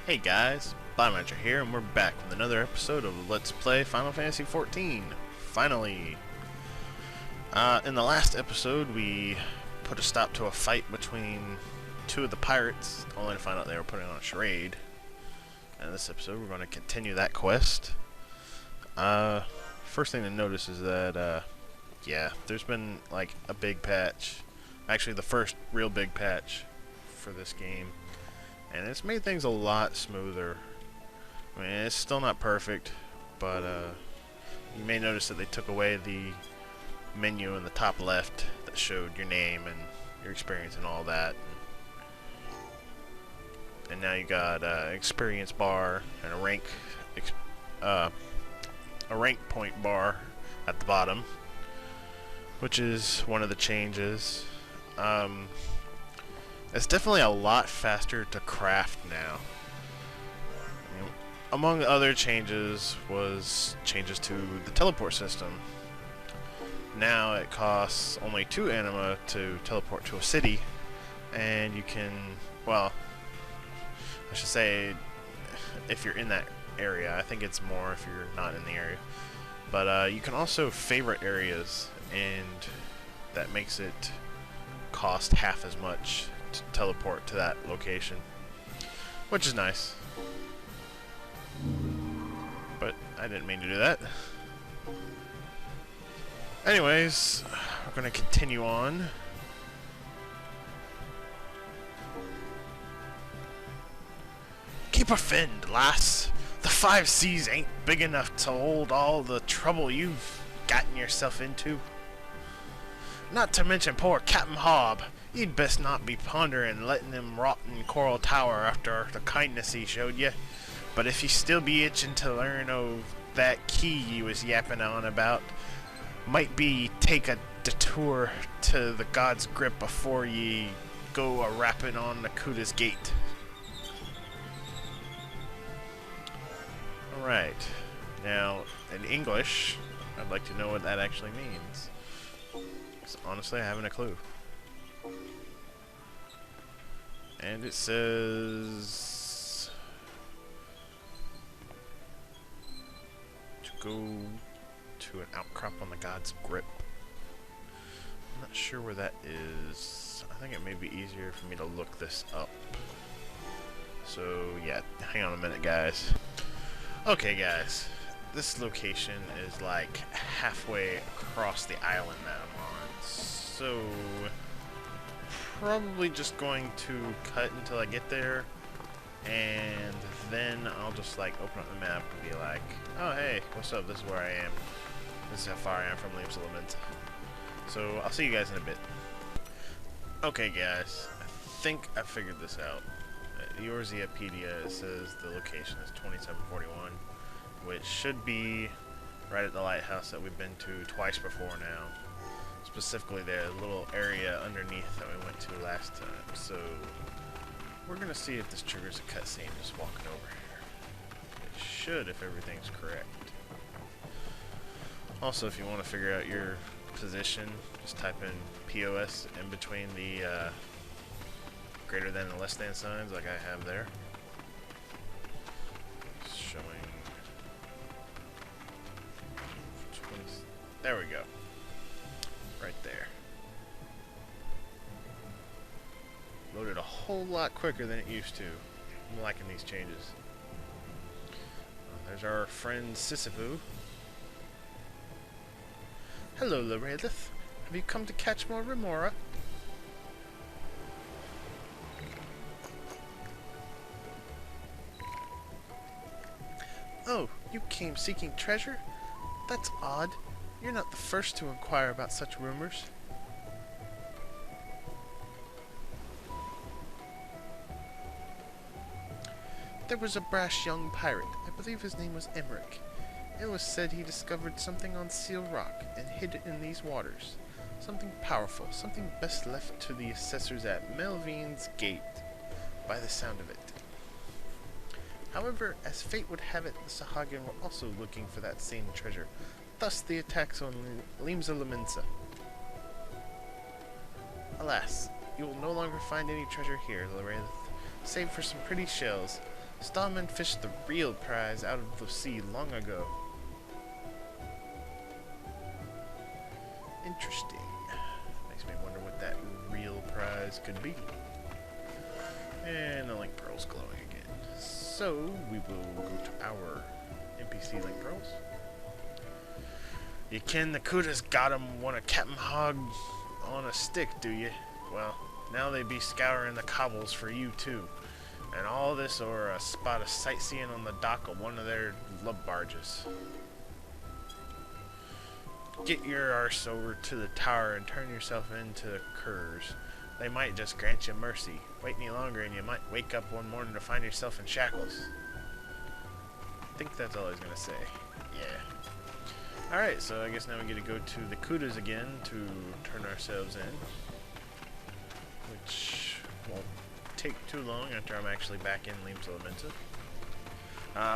Hey guys, Biometric here, and we're back with another episode of Let's Play Final Fantasy XIV. Finally! In the last episode, we put a stop to a fight between two of the pirates, only to find out they were putting on a charade. And in this episode, we're going to continue that quest. First thing to notice is that, yeah, there's been, like, a big patch. Actually, the first real big patch for this game. And it's made things a lot smoother. I mean, it's still not perfect, but you may notice that they took away the menu in the top left that showed your name and your experience and all that. And now you got an experience bar and a rank point bar at the bottom, which is one of the changes. It's definitely a lot faster to craft now. Among other changes was changes to the teleport system. Now it costs only 2 anima to teleport to a city, and you can, well, I should say, if you're in that area. I think it's more if you're not in the area. But you can also favorite areas, and that makes it cost half as much to teleport to that location, which is nice. But I didn't mean to do that. Anyways, we're going to continue on. Keep her finned, lass. The 5 seas ain't big enough to hold all the trouble you've gotten yourself into. Not to mention poor Captain Hobb. You'd best not be pondering letting him rot in Coral Tower after the kindness he showed you. But if you still be itching to learn of that key you was yapping on about, might be take a detour to the God's Grip before ye go a-rapping on Nakuta's gate. Alright, now in English, I'd like to know what that actually means. 'Cause honestly, I haven't a clue. And it says to go to an outcrop on the God's Grip. I'm not sure where that is. I think it may be easier for me to look this up. So yeah, hang on a minute, guys. Okay, guys, this location is like halfway across the island that I'm on. So probably just going to cut until I get there, and then I'll just like open up the map and be like, oh hey, what's up, this is where I am. This is how far I am from Liam's. So I'll see you guys in a bit. Okay guys, I think I figured this out. Eorzeapedia says the location is 2741, which should be right at the lighthouse that we've been to twice before now. Specifically the little area underneath that we went to last time. So we're gonna see if this triggers a cutscene just walking over here. It should if everything's correct. Also, if you want to figure out your position, just type in POS in between the greater than and less than signs like I have there. Showing 20. There we go. Right there. Loaded a whole lot quicker than it used to. I'm liking these changes. There's our friend Sisyphus. Hello, Loredith. Have you come to catch more remora? Oh, you came seeking treasure? That's odd. You're not the first to inquire about such rumors. There was a brash young pirate. I believe his name was Emmerich. It was said he discovered something on Seal Rock and hid it in these waters. Something powerful, something best left to the assessors at Melvine's Gate, by the sound of it. However, as fate would have it, the Sahagin were also looking for that same treasure. Thus the attacks on Liam's. Alas, you will no longer find any treasure here, Loredith, save for some pretty shells. Stallman fished the real prize out of the sea long ago. Interesting. Makes me wonder what that real prize could be. And the link pearl's glowing again. So, we will go to our NPC link pearls. You ken the Kudas got 'em, want a Captain Hog on a stick, do you? Well, now they be scouring the cobbles for you too. And all this or a spot of sightseeing on the dock of one of their love barges. Get your arse over to the tower and turn yourself into the curs. They might just grant you mercy. Wait any longer and you might wake up one morning to find yourself in shackles. I think that's all I was gonna say. Yeah. Alright, so I guess now we get to go to the Kudas again to turn ourselves in. Which won't take too long after I'm actually back in Liem's Lamented.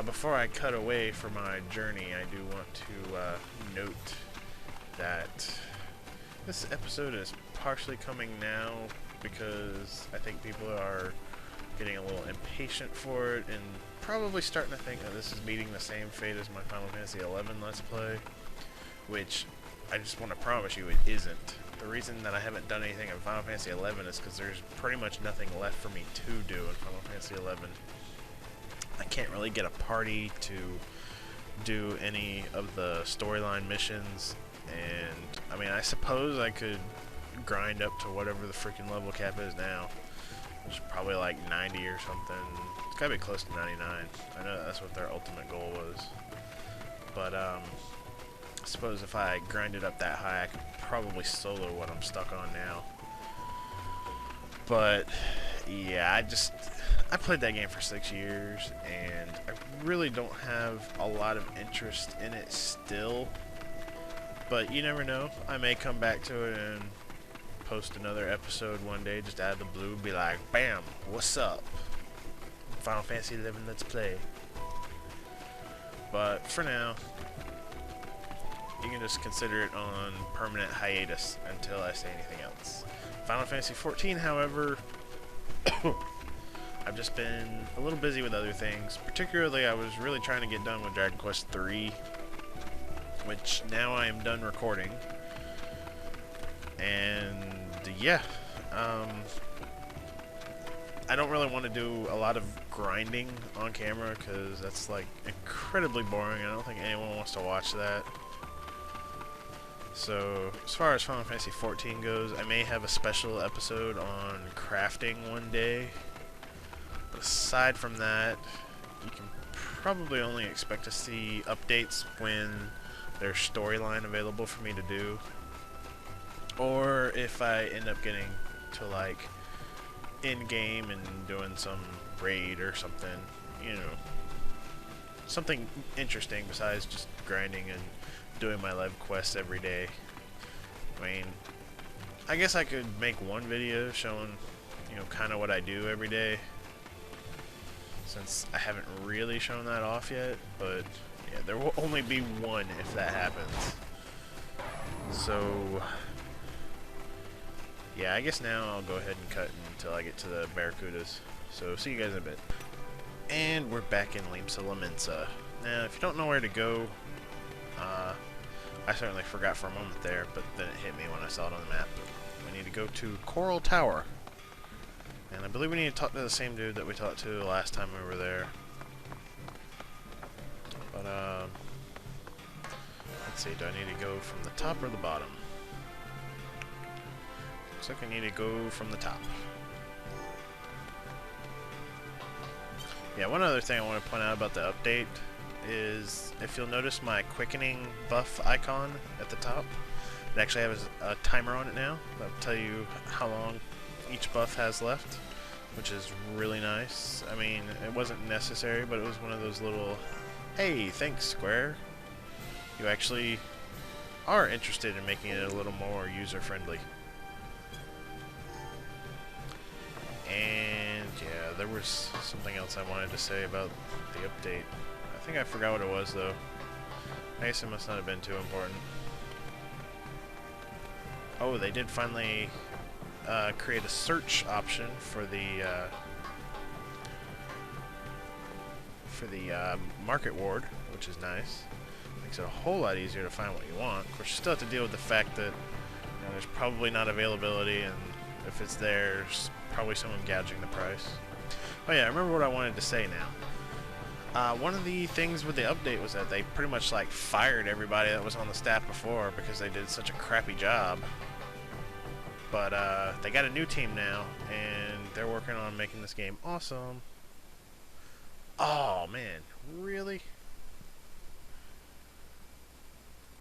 Before I cut away for my journey, I do want to note that this episode is partially coming now because I think people are getting a little impatient for it and probably starting to think that this is meeting the same fate as my Final Fantasy XI Let's Play, which I just want to promise you it isn't. The reason that I haven't done anything in Final Fantasy XI is because there's pretty much nothing left for me to do in Final Fantasy XI. I can't really get a party to do any of the storyline missions, and I mean, I suppose I could grind up to whatever the freaking level cap is now, which is probably like 90 or something. It's gotta be close to 99. I know that's what their ultimate goal was, but I suppose if I grinded up that high, I could probably solo what I'm stuck on now. But yeah, I played that game for 6 years, and I really don't have a lot of interest in it still. But you never know. I may come back to it and post another episode one day, just out of the blue, be like, bam, what's up? Final Fantasy XI Let's Play. But for now, you can just consider it on permanent hiatus until I say anything else. Final Fantasy XIV, however, I've just been a little busy with other things. Particularly, I was really trying to get done with Dragon Quest III, which now I am done recording. And yeah, I don't really want to do a lot of grinding on camera because that's like incredibly boring. I don't think anyone wants to watch that. So as far as Final Fantasy XIV goes, I may have a special episode on crafting one day. But aside from that, you can probably only expect to see updates when there's storyline available for me to do. Or if I end up getting to like in-game and doing some raid or something, you know, something interesting besides just grinding and doing my live quests every day. I mean, I guess I could make one video showing, you know, kind of what I do every day, since I haven't really shown that off yet, but yeah, there will only be one if that happens. So yeah, I guess now I'll go ahead and cut until I get to the Barracudas. So see you guys in a bit. And we're back in Liem's Lamented. Now, if you don't know where to go, I certainly forgot for a moment there, but then it hit me when I saw it on the map. We need to go to Coral Tower. And I believe we need to talk to the same dude that we talked to the last time we were there. But, let's see, do I need to go from the top or the bottom? Looks like I need to go from the top. Yeah, one other thing I want to point out about the update is, if you'll notice my quickening buff icon at the top, it actually has a timer on it now. That'll tell you how long each buff has left, which is really nice. I mean, it wasn't necessary, but it was one of those little, hey, thanks Square. You actually are interested in making it a little more user-friendly. And yeah, there was something else I wanted to say about the update. I think I forgot what it was though. I guess it must not have been too important. Oh, they did finally create a search option for the for the market ward, which is nice. Makes it a whole lot easier to find what you want. Of course, you still have to deal with the fact that there's probably not availability, and if it's there, there's probably someone gouging the price. Oh yeah, I remember what I wanted to say now. One of the things with the update was that they pretty much like fired everybody that was on the staff before because they did such a crappy job. But they got a new team now, and they're working on making this game awesome. Oh man, really?